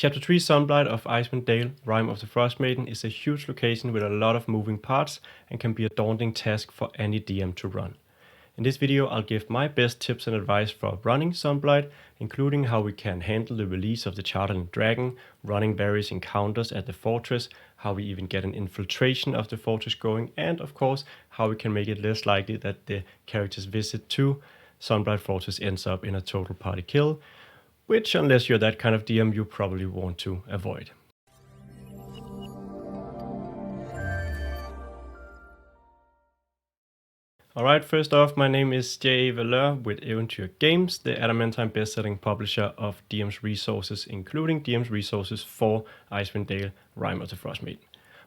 Chapter 3 Sunblight of Icewind Dale, Rime of the Frostmaiden is a huge location with a lot of moving parts and can be a daunting task for any DM to run. In this video I'll give my best tips and advice for running Sunblight, including how we can handle the release of the Xardorok dragon, running various encounters at the fortress, how we even get an infiltration of the fortress going, and of course how we can make it less likely that the character's visit to Sunblight Fortress ends up in a total party kill, which, unless you're that kind of DM, you probably want to avoid. Alright, first off, my name is Vellynne with Eventyr Games, the adamantine best-selling publisher of DM's resources, including DM's resources for Icewind Dale, Rime of the Frostmaiden.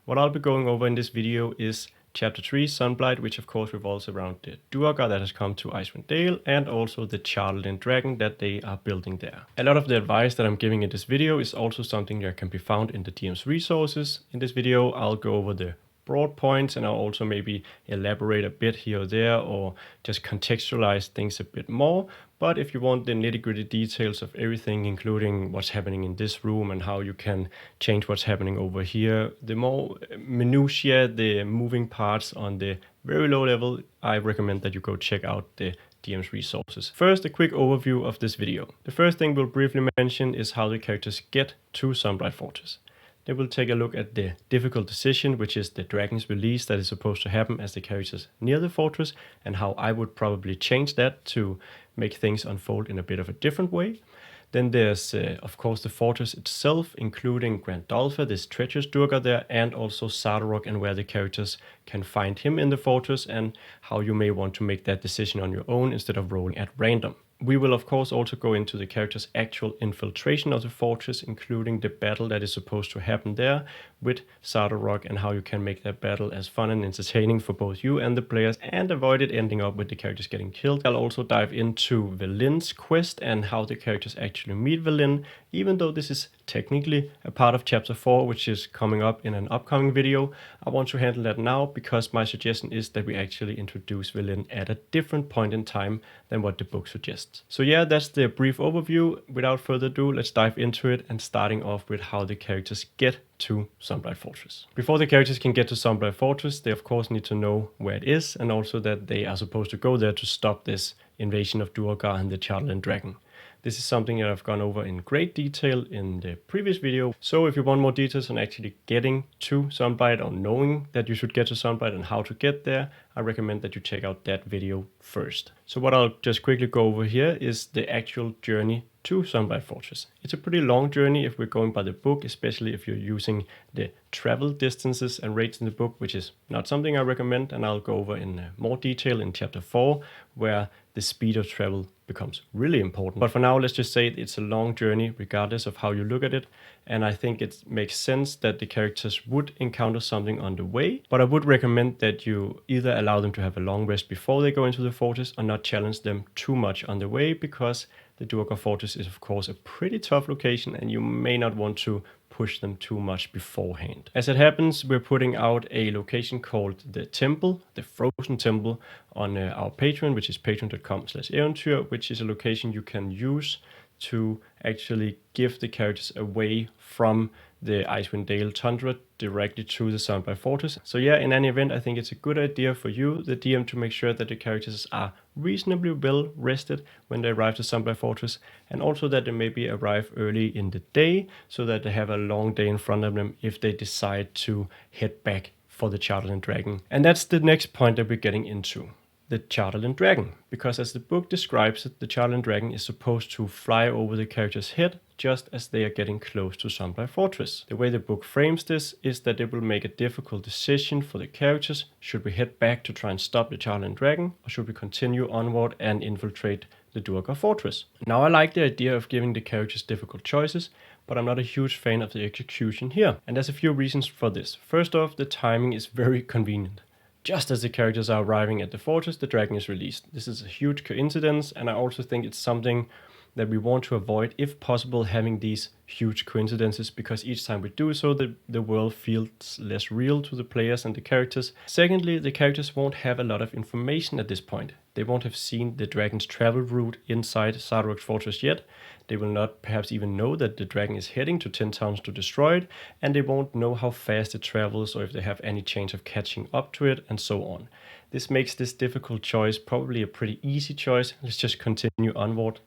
What I'll be going over in this video is Chapter 3 Sunblight, which of course revolves around the Duergar that has come to Icewind Dale and also the Xardorok dragon that they are building there. A lot of the advice that I'm giving in this video is also something that can be found in the DM's resources. In this video I'll go over the broad points and I'll also maybe elaborate a bit here or there or just contextualize things a bit more. But if you want the nitty-gritty details of everything, including what's happening in this room and how you can change what's happening over here, the more minutiae, the moving parts on the very low level, I recommend that you go check out the DM's resources. First, a quick overview of this video. The first thing we'll briefly mention is how the characters get to Sunblight Fortress. Then we'll take a look at the difficult decision, which is the dragon's release that is supposed to happen as the characters near the fortress, and how I would probably change that to make things unfold in a bit of a different way. Then there's, of course, the fortress itself, including Grandolpha, this treacherous Duergar there, and also Xardorok, and where the characters can find him in the fortress, and how you may want to make that decision on your own instead of rolling at random. We will of course also go into the character's actual infiltration of the fortress, including the battle that is supposed to happen there with Xardorok, and how you can make that battle as fun and entertaining for both you and the players and avoid it ending up with the characters getting killed. I'll also dive into Vellynne's quest and how the characters actually meet Vellynne, even though this is technically a part of chapter 4, which is coming up in an upcoming video. I want to handle that now because my suggestion is that we actually introduce Vellynne at a different point in time than what the book suggests. So yeah, that's the brief overview. Without further ado, let's dive into it, and starting off with how the characters get to Sunblight Fortress. Before the characters can get to Sunblight Fortress, they of course need to know where it is, and also that they are supposed to go there to stop this invasion of Duergar and the Xardorok dragon. This is something that I've gone over in great detail in the previous video. So if you want more details on actually getting to Sunblight or knowing that you should get to Sunblight and how to get there, I recommend that you check out that video first. So what I'll just quickly go over here is the actual journey to Sunblight Fortress. It's a pretty long journey if we're going by the book, especially if you're using the travel distances and rates in the book, which is not something I recommend, and I'll go over in more detail in chapter 4, where the speed of travel becomes really important. But for now, let's just say it's a long journey regardless of how you look at it, and I think it makes sense that the characters would encounter something on the way, but I would recommend that you either allow them to have a long rest before they go into the fortress or not challenge them too much on the way, because the Duergar Fortress is of course a pretty tough location and you may not want to push them too much beforehand. As it happens, we're putting out a location called the Temple, the Frozen Temple, on our Patreon, which is patreon.com/eventyr, which is a location you can use to actually give the characters away from the Icewind Dale tundra directly to the Sunblight Fortress. So yeah, in any event, I think it's a good idea for you, the DM, to make sure that the characters are reasonably well rested when they arrive to Sunblight Fortress, and also that they maybe arrive early in the day so that they have a long day in front of them if they decide to head back for the Xardorok dragon. And that's the next point that we're getting into. The Xardorok dragon, because as the book describes it, the Xardorok dragon is supposed to fly over the character's head just as they are getting close to Sunblight Fortress. The way the book frames this is that it will make a difficult decision for the characters. Should we head back to try and stop the Xardorok dragon, or should we continue onward and infiltrate the Duergar Fortress? Now, I like the idea of giving the characters difficult choices, but I'm not a huge fan of the execution here, and there's a few reasons for this. First off, the timing is very convenient. Just as the characters are arriving at the fortress, the dragon is released. This is a huge coincidence, and I also think it's something that we want to avoid, if possible, having these huge coincidences, because each time we do so, the world feels less real to the players and the characters. Secondly, the characters won't have a lot of information at this point. They won't have seen the dragon's travel route inside Xardorok's fortress yet. They will not perhaps even know that the dragon is heading to 10 towns to destroy it, and they won't know how fast it travels or if they have any chance of catching up to it, and so on. This makes this difficult choice probably a pretty easy choice. Let's just continue onward.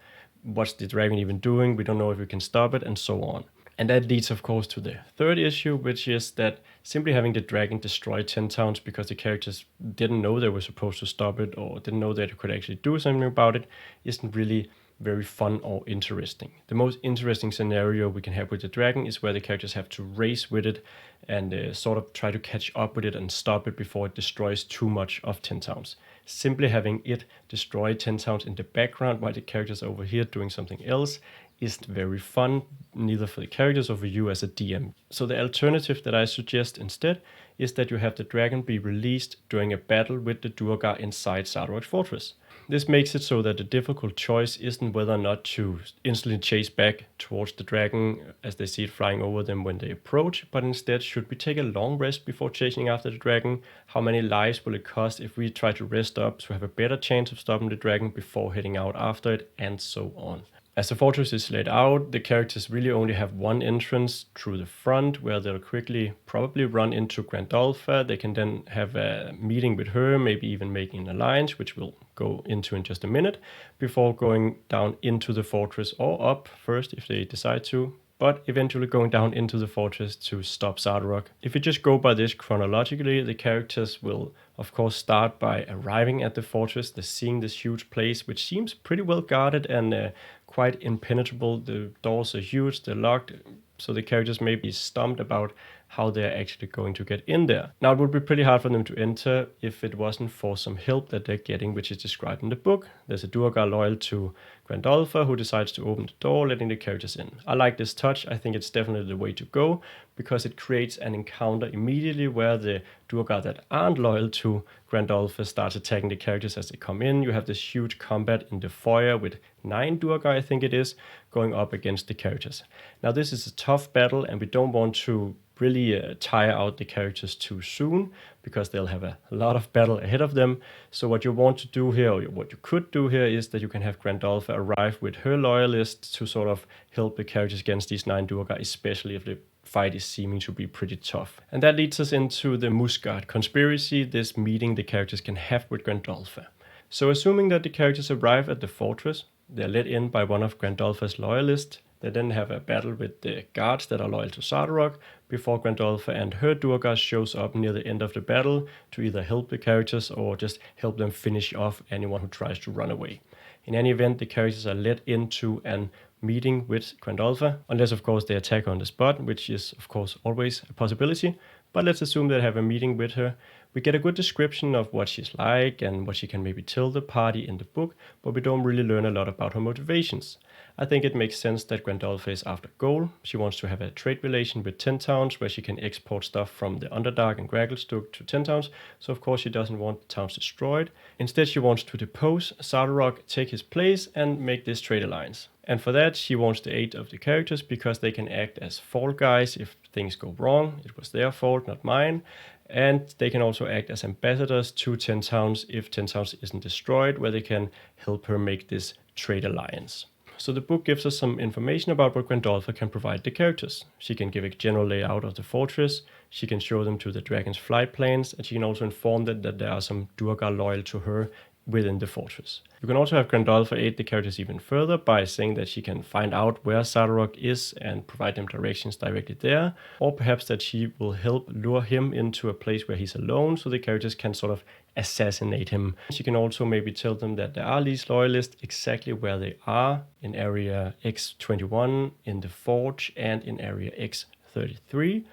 What's the dragon even doing? We don't know if we can stop it, and so on. And that leads, of course, to the third issue, which is that simply having the dragon destroy 10 towns because the characters didn't know they were supposed to stop it or didn't know that they could actually do something about it isn't really very fun or interesting. The most interesting scenario we can have with the dragon is where the characters have to race with it and sort of try to catch up with it and stop it before it destroys too much of 10 towns. Simply having it destroy 10 towns in the background while the characters are over here doing something else isn't very fun, neither for the characters or for you as a DM. So the alternative that I suggest instead is that you have the dragon be released during a battle with the Duergar inside Xardorok's fortress. This makes it so that the difficult choice isn't whether or not to instantly chase back towards the dragon as they see it flying over them when they approach, but instead should we take a long rest before chasing after the dragon? How many lives will it cost if we try to rest up to have a better chance of stopping the dragon before heading out after it, and so on. As the fortress is laid out, the characters really only have one entrance through the front where they'll quickly probably run into Grandolpha. They can then have a meeting with her, maybe even making an alliance, which we'll go into in just a minute, before going down into the fortress or up first if they decide to, but eventually going down into the fortress to stop Xardorok. If you just go by this chronologically, the characters will of course start by arriving at the fortress. They're seeing this huge place which seems pretty well guarded and quite impenetrable. The doors are huge, they're locked, so the characters may be stumped about how they're actually going to get in there. Now, it would be pretty hard for them to enter if it wasn't for some help that they're getting, which is described in the book. There's a Duergar loyal to Grandolpha who decides to open the door, letting the characters in. I like this touch. I think it's definitely the way to go because it creates an encounter immediately where the Duergar that aren't loyal to Grandolpha starts attacking the characters as they come in. You have this huge combat in the foyer with 9 Duergar, I think it is, going up against the characters. Now, this is a tough battle and we don't want to really tire out the characters too soon because they'll have a lot of battle ahead of them. So what you want to do here, or what you could do here, is that you can have Grandolpha arrive with her loyalists to sort of help the characters against these 9 Duergar, especially if the fight is seeming to be pretty tough. And that leads us into the Muzgardt Conspiracy, this meeting the characters can have with Grandolpha. So assuming that the characters arrive at the fortress, they're let in by one of Grandolpha's loyalists. They then have a battle with the guards that are loyal to Xardorok before Grandolpha and her Duergar shows up near the end of the battle to either help the characters or just help them finish off anyone who tries to run away. In any event, the characters are led into an meeting with Grandolpha, unless of course they attack on the spot, which is of course always a possibility. But let's assume they have a meeting with her. We get a good description of what she's like and what she can maybe tell the party in the book, but we don't really learn a lot about her motivations. I think it makes sense that Grandolpha is after gold. She wants to have a trade relation with 10 towns where she can export stuff from the Underdark and Gragglestug to 10 towns, so of course she doesn't want the towns destroyed. Instead she wants to depose Xardorok, take his place and make this trade alliance. And for that she wants the aid of the characters because they can act as fall guys if things go wrong. It was their fault, not mine. And they can also act as ambassadors to 10 towns if 10 towns isn't destroyed, where they can help her make this trade alliance. So the book gives us some information about what Grandolpha can provide the characters. She can give a general layout of the fortress, she can show them to the dragon's flight plans, and she can also inform them that there are some Duergar loyal to her within the fortress. You can also have Grandolpha aid the characters even further by saying that she can find out where Xardorok is and provide them directions directly there, or perhaps that she will help lure him into a place where he's alone so the characters can sort of assassinate him. She can also maybe tell them that there are these loyalists, exactly where they are in area X21, in the forge, and in area X33.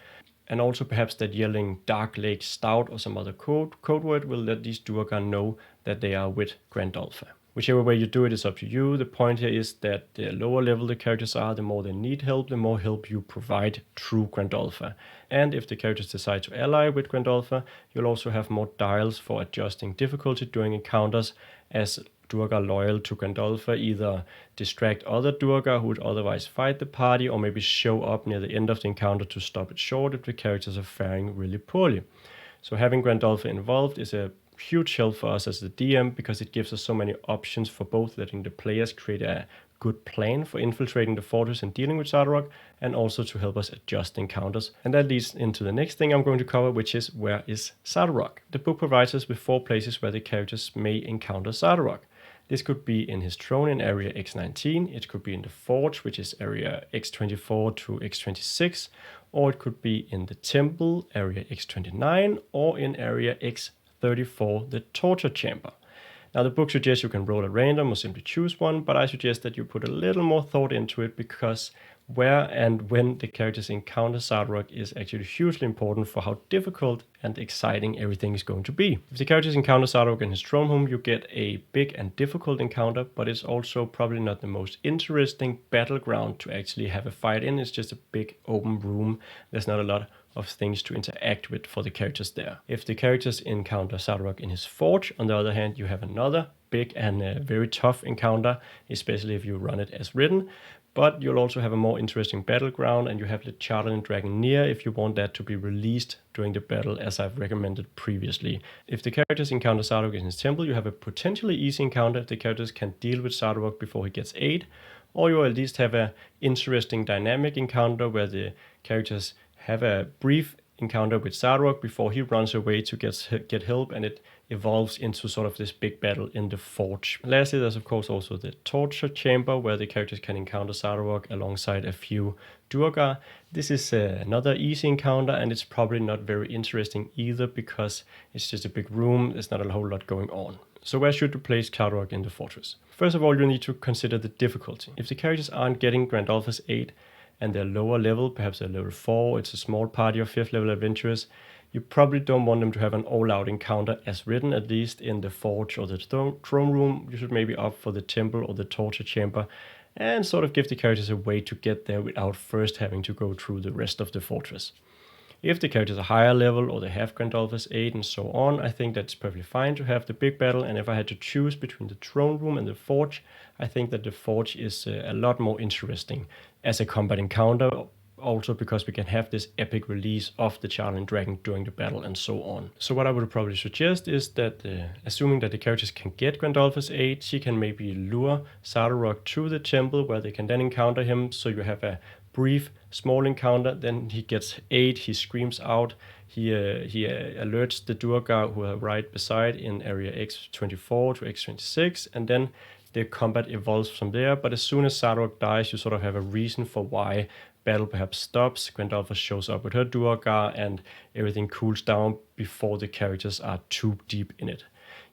And also perhaps that yelling Dark Lake Stout or some other code word will let these Duergar know that they are with Grandolpha. Whichever way you do it is up to you. The point here is that the lower level the characters are, the more they need help, the more help you provide through Grandolpha. And if the characters decide to ally with Grandolpha, you'll also have more dials for adjusting difficulty during encounters, as Duergar loyal to Grandolpha either distract other Duergar who would otherwise fight the party, or maybe show up near the end of the encounter to stop it short if the characters are faring really poorly. So having Grandolpha involved is a huge help for us as the DM because it gives us so many options for both letting the players create a good plan for infiltrating the fortress and dealing with Xardorok, and also to help us adjust encounters. And that leads into the next thing I'm going to cover, which is where is Xardorok? The book provides us with 4 places where the characters may encounter Xardorok. This could be in his throne in area X19, it could be in the forge, which is area X24 to X26, or it could be in the temple, area X29, or in area X34, the torture chamber. Now the book suggests you can roll at random or simply choose one, but I suggest that you put a little more thought into it, because where and when the characters encounter Xardorok is actually hugely important for how difficult and exciting everything is going to be. If the characters encounter Xardorok in his throne room, you get a big and difficult encounter, but it's also probably not the most interesting battleground to actually have a fight in. It's just a big open room. There's not a lot of things to interact with for the characters there. If the characters encounter Xardorok in his forge, on the other hand, you have another big and very tough encounter, especially if you run it as written. But you'll also have a more interesting battleground, and you have the Charterland Dragon near if you want that to be released during the battle, as I've recommended previously. If the characters encounter Xardorok in his temple, you have a potentially easy encounter if the characters can deal with Xardorok before he gets 8, or you at least have a interesting dynamic encounter where the characters have a brief encounter with Xardorok before he runs away to get help, and it evolves into sort of this big battle in the forge. Lastly, there's of course also the torture chamber, where the characters can encounter Xardorok alongside a few Duergar. This is another easy encounter, and it's probably not very interesting either, because it's just a big room, there's not a whole lot going on. So where should you place Xardorok in the fortress? First of all, you need to consider the difficulty. If the characters aren't getting Grandolphus 8 and they're lower level, perhaps they're level 4, it's a small party of 5th level adventurers, you probably don't want them to have an all-out encounter as written, at least in the forge or the throne room. You should maybe opt for the temple or the torture chamber, and sort of give the characters a way to get there without first having to go through the rest of the fortress. If the characters are higher level or they have Grandolphus 8 and so on, I think that's perfectly fine to have the big battle. And if I had to choose between the throne room and the forge, I think that the forge is a lot more interesting as a combat encounter, also because we can have this epic release of the Charterland Dragon during the battle and so on. So what I would probably suggest is that, assuming that the characters can get Grandolphus 8, she can maybe lure Xardorok to the temple where they can then encounter him, so you have a brief small encounter, then he gets 8, he screams out, he alerts the Duergar who are right beside in area X24 to X26, and then the combat evolves from there. But as soon as Xardorok dies, you sort of have a reason for why battle perhaps stops. Grandolphus shows up with her Duergar, and everything cools down before the characters are too deep in it.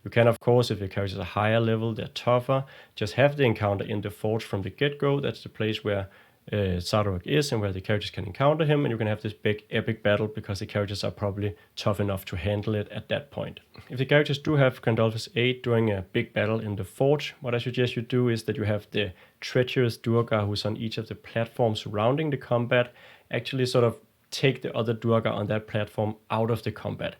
You can, of course, if your characters are higher level, they're tougher, just have the encounter in the forge from the get-go. That's the place where Xardorok is and where the characters can encounter him, and you can have this big epic battle because the characters are probably tough enough to handle it at that point. If the characters do have Grandolphus 8 during a big battle in the forge, what I suggest you do is that you have the treacherous Duergar who's on each of the platforms surrounding the combat actually sort of take the other Duergar on that platform out of the combat.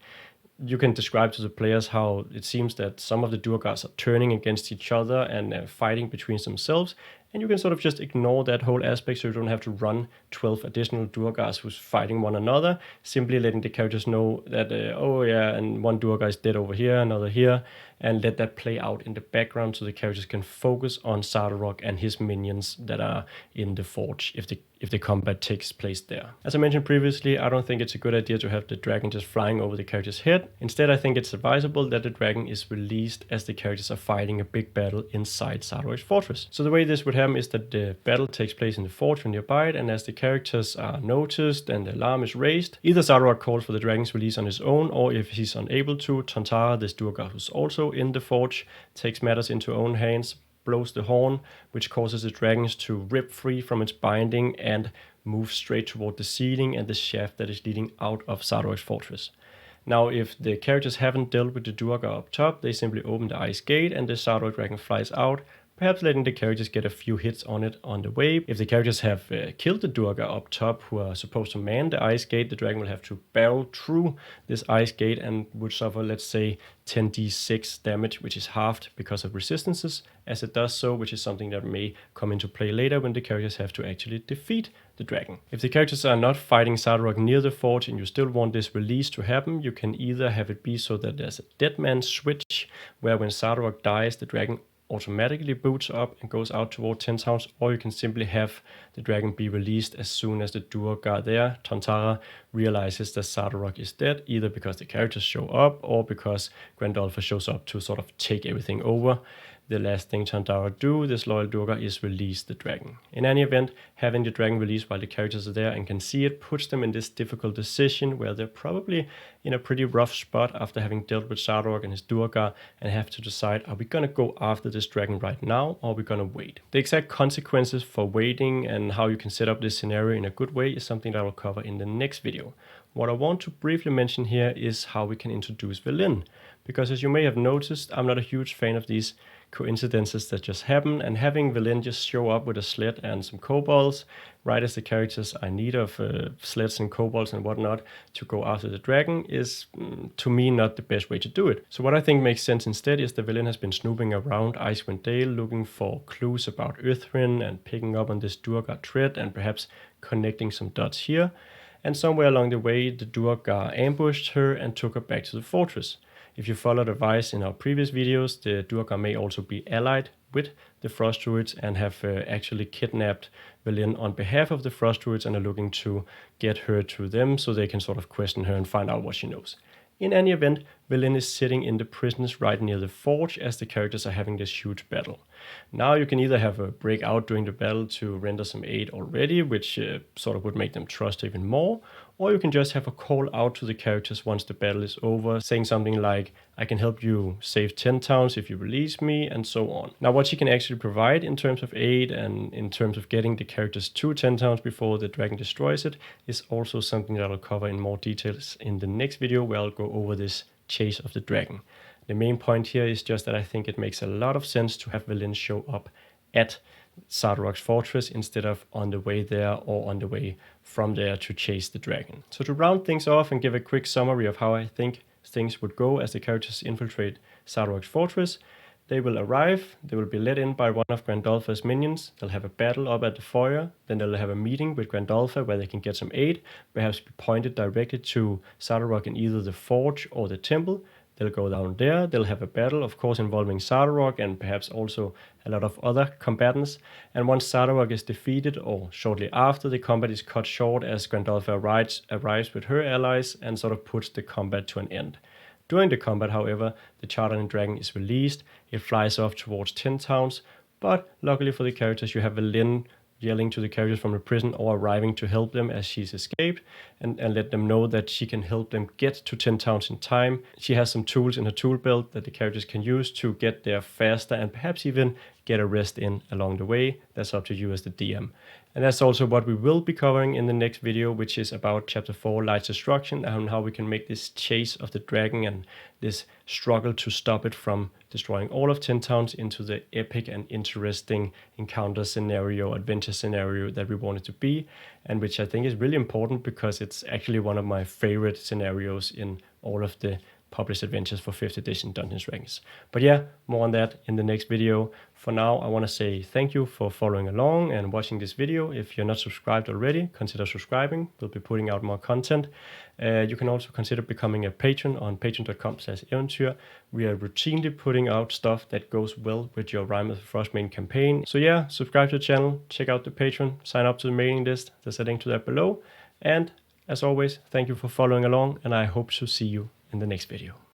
You can describe to the players how it seems that some of the Duergars are turning against each other and fighting between themselves, and you can sort of just ignore that whole aspect, so you don't have to run 12 additional Duergars who's fighting one another, simply letting the characters know that, oh yeah, and one Duergar is dead over here, another here, and let that play out in the background so the characters can focus on Xardorok and his minions that are in the forge if the combat takes place there. As I mentioned previously, I don't think it's a good idea to have the dragon just flying over the character's head. Instead, I think it's advisable that the dragon is released as the characters are fighting a big battle inside Xardorok's fortress. So the way this would happen is that the battle takes place in the forge or nearby, and as the characters are noticed and the alarm is raised, either Xardorok calls for the dragon's release on his own, or if he's unable to, Tantara, this Duergar who's also in the forge, takes matters into her own hands, blows the horn, which causes the dragons to rip free from its binding and move straight toward the ceiling and the shaft that is leading out of Xardorok's fortress. Now, if the characters haven't dealt with the Duergar up top, they simply open the ice gate and the Xardorok dragon flies out, perhaps letting the characters get a few hits on it on the way. If the characters have killed the Duergar up top who are supposed to man the ice gate, the dragon will have to barrel through this ice gate and would suffer, let's say, 10d6 damage, which is halved because of resistances as it does so, which is something that may come into play later when the characters have to actually defeat the dragon. If the characters are not fighting Xardorok near the forge and you still want this release to happen, you can either have it be so that there's a dead man switch, where when Xardorok dies, the dragon automatically boots up and goes out toward 10 towns, or you can simply have the dragon be released as soon as the Duergar there, Tantara, realizes that Xardorok is dead, either because the characters show up or because Grandolpher shows up to sort of take everything over. The last thing Tantara do, this loyal Duergar, is release the dragon. In any event, having the dragon released while the characters are there and can see it puts them in this difficult decision where they're probably in a pretty rough spot after having dealt with Xardorok and his Duergar and have to decide, are we going to go after this dragon right now or are we going to wait? The exact consequences for waiting and how you can set up this scenario in a good way is something that I will cover in the next video. What I want to briefly mention here is how we can introduce Vellynne, because as you may have noticed, I'm not a huge fan of these coincidences that just happen, and having Vellynne just show up with a sled and some kobolds right as the characters are in need of sleds and kobolds and whatnot to go after the dragon is, to me, not the best way to do it. So what I think makes sense instead is that Vellynne has been snooping around Icewind Dale looking for clues about Uthrin and picking up on this Duergar thread and perhaps connecting some dots here. And somewhere along the way, the Duergar ambushed her and took her back to the fortress. If you followed advice in our previous videos, the Duergar may also be allied with the Frost Druids and have actually kidnapped Vellynne on behalf of the Frost Druids and are looking to get her to them so they can sort of question her and find out what she knows. In any event, Vellynne is sitting in the prisons right near the forge as the characters are having this huge battle. Now you can either have a break out during the battle to render some aid already, which sort of would make them trust even more, or you can just have a call out to the characters once the battle is over, saying something like, I can help you save 10 towns if you release me, and so on. Now what she can actually provide in terms of aid and in terms of getting the characters to 10 towns before the dragon destroys it is also something that I'll cover in more details in the next video, where I'll go over this chase of the dragon. The main point here is just that I think it makes a lot of sense to have Vellynne show up at Xardorok's fortress instead of on the way there or on the way from there to chase the dragon. So to round things off and give a quick summary of how I think things would go as the characters infiltrate Xardorok's fortress, they will arrive, they will be let in by one of Grandolpher's minions, they'll have a battle up at the foyer, then they'll have a meeting with Grandolpher where they can get some aid, perhaps be pointed directly to Xardorok in either the forge or the temple. They'll go down there, they'll have a battle, of course involving Xardorok and perhaps also a lot of other combatants. And once Xardorok is defeated, or shortly after, the combat is cut short as Grandolpher arrives with her allies and sort of puts the combat to an end. During the combat, however, the Chartering Dragon is released, it flies off towards 10 towns, but luckily for the characters you have Vellynne yelling to the characters from the prison or arriving to help them as she's escaped and let them know that she can help them get to 10 towns in time. She has some tools in her tool belt that the characters can use to get there faster and perhaps even get a rest in along the way. That's up to you as the DM. And that's also what we will be covering in the next video, which is about Chapter 4, Light's Destruction, and how we can make this chase of the dragon and this struggle to stop it from destroying all of 10 towns into the epic and interesting encounter scenario, adventure scenario that we want it to be, and which I think is really important because it's actually one of my favorite scenarios in all of the published adventures for 5th edition Dungeons & Dragons. But yeah, more on that in the next video. For now, I want to say thank you for following along and watching this video. If you're not subscribed already, consider subscribing. We'll be putting out more content. You can also consider becoming a patron on patreon.com/eventyr. We are routinely putting out stuff that goes well with your Rime of the Frostmaiden campaign. So yeah, subscribe to the channel, check out the Patreon, sign up to the mailing list. There's a link to that below. And as always, thank you for following along, and I hope to see you in the next video.